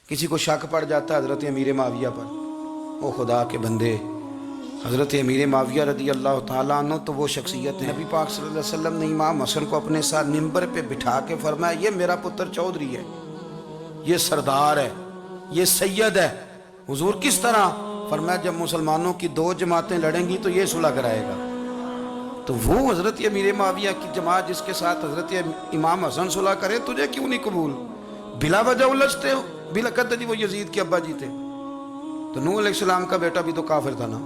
کسی کو شک پڑ جاتا ہے حضرت امیر معاویہ پر، او خدا کے بندے، حضرت امیر معاویہ رضی اللہ تعالیٰ عنہ تو وہ شخصیت ہے، نبی پاک صلی اللہ علیہ وسلم نے امام حسن کو اپنے ساتھ منبر پہ بٹھا کے فرمایا یہ میرا پتر چودھری ہے، یہ سردار ہے، یہ سید ہے۔ حضور کس طرح؟ فرمایا جب مسلمانوں کی دو جماعتیں لڑیں گی تو یہ صلح کرائے گا۔ تو وہ حضرت امیر معاویہ کی جماعت جس کے ساتھ حضرت امام حسن صلح کرے، تجھے کیوں نہیں قبول؟ بلا وجہ الجھتے ہو؟ بلا کہتے جی وہ یزید کے ابا جی تھے، تو نوح علیہ السلام کا بیٹا بھی تو کافر تھا نا،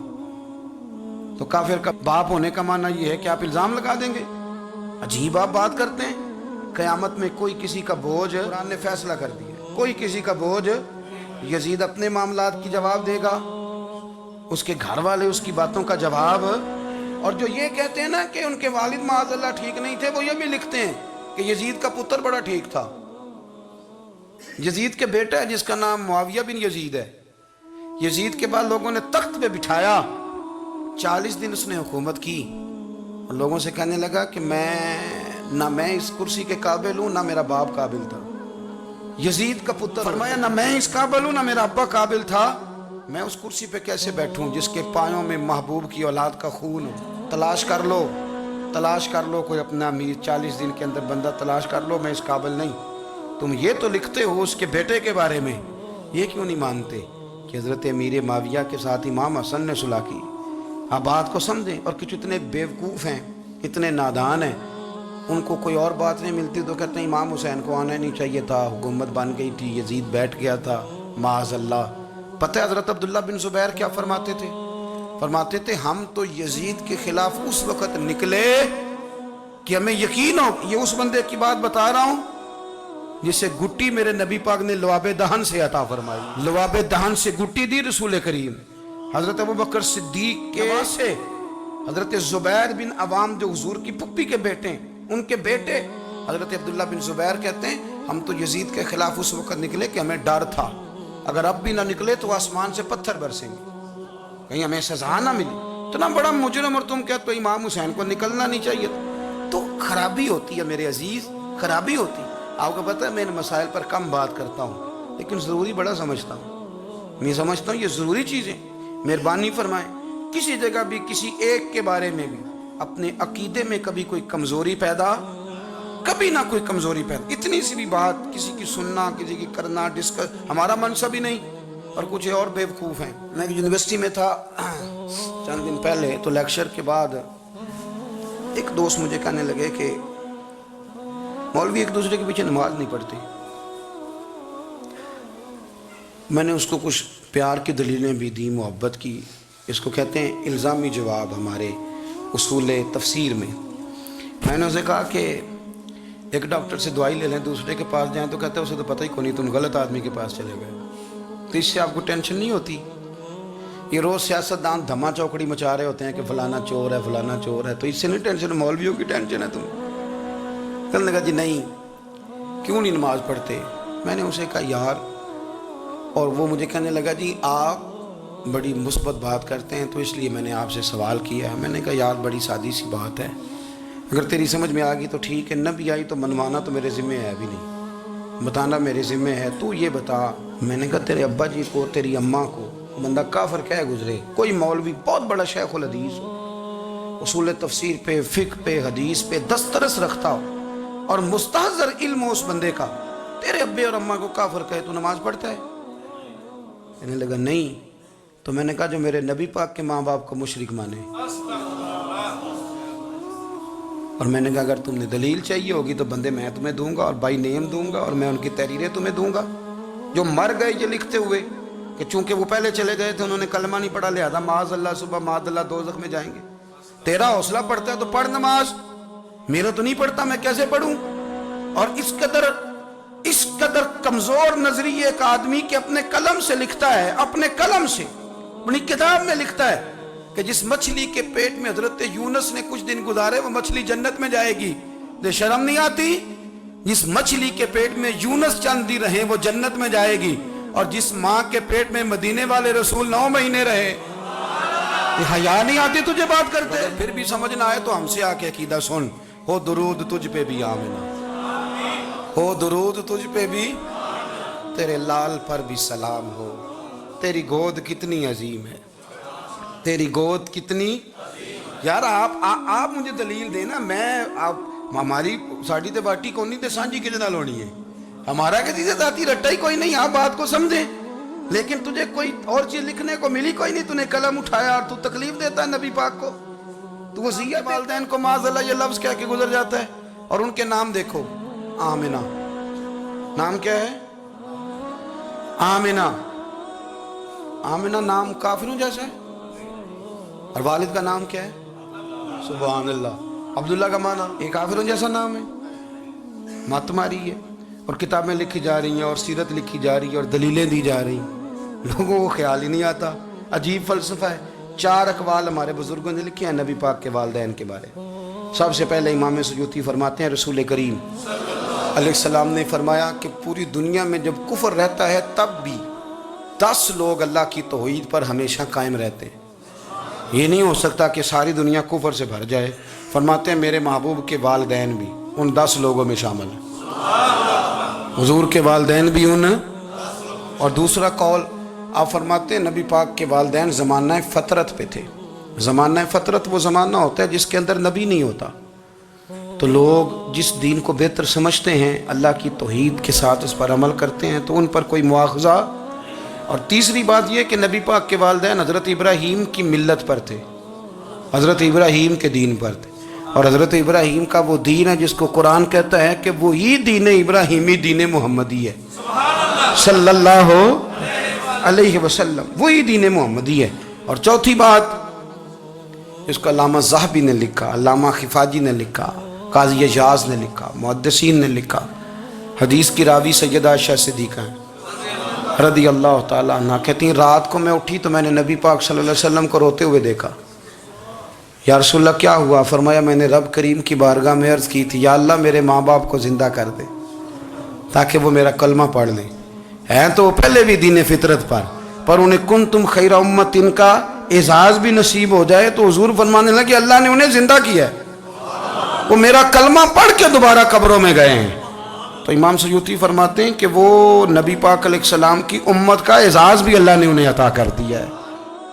تو کافر کا باپ ہونے کا معنی یہ ہے کہ آپ الزام لگا دیں گے؟ عجیب آپ بات کرتے ہیں۔ قیامت میں کوئی کسی کا بوجھ، قرآن نے فیصلہ کر دیا، کوئی کسی کا بوجھ، یزید اپنے معاملات کی جواب دے گا، اس کے گھر والے اس کی باتوں کا جواب، اور جو یہ کہتے ہیں نا کہ ان کے والد معاذ اللہ ٹھیک نہیں تھے، وہ یہ بھی لکھتے ہیں کہ یزید کا پتر بڑا ٹھیک تھا۔ یزید کے بیٹا ہے جس کا نام معاویہ بن یزید ہے، یزید کے بعد لوگوں نے تخت پہ بٹھایا، 40 دن اس نے حکومت کی، اور لوگوں سے کہنے لگا کہ نہ میں اس کرسی کے قابل ہوں، نہ میرا باپ قابل تھا۔ یزید کا پتر فرمایا نہ میں اس قابل ہوں، نہ میرا ابا قابل تھا، میں اس کرسی پہ کیسے بیٹھوں جس کے پایوں میں محبوب کی اولاد کا خون ہو؟ تلاش کر لو کوئی اپنا امیر، 40 دن کے اندر بندہ تلاش کر لو، میں اس قابل نہیں۔ تم یہ تو لکھتے ہو اس کے بیٹے کے بارے میں، یہ کیوں نہیں مانتے کہ حضرت امیر معاویہ کے ساتھ امام حسن نے صلح کی؟ آپ بات کو سمجھیں۔ اور کچھ اتنے بیوقوف ہیں، اتنے نادان ہیں، ان کو کوئی اور بات نہیں ملتی تو کہتے ہیں امام حسین کو آنا نہیں چاہیے تھا، حکومت بن گئی تھی، یزید بیٹھ گیا تھا، معاذ اللہ۔ پتہ ہے حضرت عبداللہ بن زبیر کیا فرماتے تھے؟ فرماتے تھے ہم تو یزید کے خلاف اس وقت نکلے کہ ہمیں یقین ہو، یہ اس بندے کی بات بتا رہا ہوں جسے گٹی میرے نبی پاک نے لواب دہن سے عطا فرمائی، لواب دہن سے گٹی دی رسول کریم۔ حضرت ابوبکر صدیق کے سے حضرت زبیر بن عوام جو حضور کی پھپھی کے بیٹے ہیں، ان کے بیٹے حضرت عبداللہ بن زبیر کہتے ہیں ہم تو یزید کے خلاف اس وقت نکلے کہ ہمیں ڈر تھا، اگر اب بھی نہ نکلے تو آسمان سے پتھر برسیں گے، کہیں ہمیں سزا نہ ملی۔ اتنا بڑا مجرم اور تم کہتے ہو امام حسین کو نکلنا نہیں چاہیے تھا۔ تو خرابی ہوتی ہے میرے عزیز، خرابی ہوتی ہے۔ آپ کو پتہ ہے میں ان مسائل پر کم بات کرتا ہوں لیکن ضروری بڑا سمجھتا ہوں، میں سمجھتا ہوں یہ ضروری چیزیں۔ مہربانی فرمائیں کسی جگہ بھی کسی ایک کے بارے میں بھی اپنے عقیدے میں کبھی کوئی کمزوری پیدا، کبھی نہ کوئی کمزوری پیدا، اتنی سی بھی بات کسی کی سننا، کسی کی کرنا، ڈسکس، ہمارا منصب ہی نہیں، اور کچھ اور بیوقوف ہیں۔ میں یونیورسٹی میں تھا چند دن پہلے، تو لیکچر کے بعد ایک دوست مجھے کہنے لگے کہ مولوی ایک دوسرے کے پیچھے نماز نہیں پڑھتے۔ میں نے اس کو کچھ پیار کی دلیلیں بھی دی، محبت کی، اس کو کہتے ہیں الزامی جواب ہمارے اصول تفسیر میں۔ میں نے اسے کہا کہ ایک ڈاکٹر سے دوائی لے لیں، دوسرے کے پاس جائیں تو کہتے ہیں اسے تو پتہ ہی کو نہیں، تم غلط آدمی کے پاس چلے گئے۔ تو اس سے آپ کو ٹینشن نہیں ہوتی؟ یہ روز سیاستدان دھما چوکڑی مچا رہے ہوتے ہیں کہ فلانا چور ہے، فلانا چور ہے، تو اس سے نہیں ٹینشن، مولویوں کی ٹینشن ہے تم؟ کہنے لگا جی نہیں، کیوں نہیں نماز پڑھتے؟ میں نے اسے کہا یار، اور وہ مجھے کہنے لگا جی آپ بڑی مثبت بات کرتے ہیں تو اس لیے میں نے آپ سے سوال کیا ہے۔ میں نے کہا یار بڑی سادی سی بات ہے، اگر تیری سمجھ میں آ گئی تو ٹھیک ہے، نہ بھی آئی تو منوانا تو میرے ذمہ ہے بھی نہیں، بتانا میرے ذمہ ہے۔ تو یہ بتا، میں نے کہا تیرے ابا جی کو، تیری اماں کو بندہ کافر کہہ گزرے، کوئی مولوی بہت بڑا شیخ الحدیث ہو، اصول تفسیر پہ، فقہ پہ، حدیث پہ دسترس رکھتا ہو، اور مستحضر علم ہو اس بندے کا، تیرے ابے اور اماں کو کافر کہے تو نماز پڑھتا ہے؟ کہنے لگا نہیں۔ تو میں نے کہا جو میرے نبی پاک کے ماں باپ کو مشرک مانے، اور میں نے کہا اگر تم نے دلیل چاہیے ہوگی تو بندے میں تمہیں دوں گا، اور بائی نیم دوں گا، اور میں ان کی تحریریں تمہیں دوں گا، جو مر گئے یہ لکھتے ہوئے کہ چونکہ وہ پہلے چلے گئے تھے، انہوں نے کلمہ نہیں پڑھا، لہذا معاذ اللہ صبح معاذ اللہ دوزخ میں جائیں گے۔ تیرا حوصلہ پڑھتا ہے تو پڑھ نماز، میرا تو نہیں پڑھتا، میں کیسے پڑھوں؟ اور اس قدر کمزور نظریے ایک آدمی کہ اپنے قلم سے لکھتا ہے، اپنے قلم سے اپنی کتاب میں لکھتا ہے کہ جس مچھلی کے پیٹ میں حضرت یونس نے کچھ دن گزارے وہ مچھلی جنت میں جائے گی، تو شرم نہیں آتی؟ جس مچھلی کے پیٹ میں یونس چند دن رہے وہ جنت میں جائے گی، اور جس ماں کے پیٹ میں مدینے والے رسول 9 مہینے رہے، حیا نہیں آتی تجھے بات کرتے؟ پھر بھی سمجھ نہ آئے تو ہم سے آ کے عقیدہ سن، ہو درود تجھ پہ بھی آمنا، ہو درود تجھ پہ بھی، تیرے لال پر بھی سلام ہو، تیری گود کتنی عظیم ہے، تیری گود کتنی. یار آپ مجھے دلیل دینا. میں آپ ہماری ساڑی تے باٹی کونی تے سانجی کدے نال ہونی ہے؟ ہمارا کسی سے ذاتی رٹا ہی کوئی نہیں. آپ بات کو سمجھیں. لیکن تجھے کوئی اور چیز لکھنے کو ملی کوئی نہیں. تو نے قلم اٹھایا اور تو تکلیف دیتا ہے نبی پاک کو. تو وصیت والدین کو معاذ اللہ یہ لفظ کہہ کے گزر جاتا ہے. اور ان کے نام دیکھو. آمنہ نام کیا ہے؟ آمنہ. آمنہ نام کافروں جیسا ہے. اور والد کا نام کیا ہے؟ سبحان اللہ. عبداللہ کا معنی یہ کافروں جیسا نام ہے. مت ماری ہے. اور کتابیں لکھی جا رہی ہیں اور سیرت لکھی جا رہی ہے اور دلیلیں دی جا رہی ہیں. لوگوں کو خیال ہی نہیں آتا. عجیب فلسفہ ہے. 4 اقوال ہمارے بزرگوں نے لکھے ہیں نبی پاک کے والدین کے بارے. سب سے پہلے امام سیوطی فرماتے ہیں رسول کریم علیہ السلام نے فرمایا کہ پوری دنیا میں جب کفر رہتا ہے تب بھی 10 لوگ اللہ کی توحید پر ہمیشہ قائم رہتے ہیں. یہ نہیں ہو سکتا کہ ساری دنیا کفر سے بھر جائے. فرماتے ہیں میرے محبوب کے والدین بھی ان 10 لوگوں میں شامل ہیں. حضور کے والدین بھی ان. اور دوسرا قول آپ فرماتے ہیں نبی پاک کے والدین زمانہ فطرت پہ تھے. زمانہ فطرت وہ زمانہ ہوتا ہے جس کے اندر نبی نہیں ہوتا. تو لوگ جس دین کو بہتر سمجھتے ہیں اللہ کی توحید کے ساتھ اس پر عمل کرتے ہیں تو ان پر کوئی مواخذہ. اور تیسری بات یہ کہ نبی پاک کے والدین حضرت ابراہیم کی ملت پر تھے. حضرت ابراہیم کے دین پر تھے. اور حضرت ابراہیم کا وہ دین ہے جس کو قرآن کہتا ہے کہ وہی دین ابراہیمی دین محمدی ہے صلی اللہ علیہ وسلم. وہی دین محمدی ہے. اور چوتھی بات اس کو علامہ ذہبی نے لکھا, علامہ خفاجی نے لکھا, قاضی اجاز نے لکھا, محدثین نے لکھا. حدیث کی راوی سیدہ عائشہ صدیقہ ہیں رضی اللہ تعالیٰ عنہ. کہتی ہیں رات کو میں اٹھی تو میں نے نبی پاک صلی اللہ علیہ وسلم کو روتے ہوئے دیکھا. یا رسول اللہ کیا ہوا؟ فرمایا میں نے رب کریم کی بارگاہ میں عرض کی تھی یا اللہ میرے ماں باپ کو زندہ کر دے تاکہ وہ میرا کلمہ پڑھ لیں. ہیں تو وہ پہلے بھی دین فطرت پر انہیں کنتم خیر امت ان کا اعزاز بھی نصیب ہو جائے تو حضور فرمانے لگے اللہ نے انہیں زندہ کیا ہے, وہ میرا کلمہ پڑھ کے دوبارہ قبروں میں گئے ہیں. تو امام سیوطی فرماتے ہیں کہ وہ نبی پاک علیہ السلام کی امت کا اعزاز بھی اللہ نے انہیں عطا کر دیا ہے.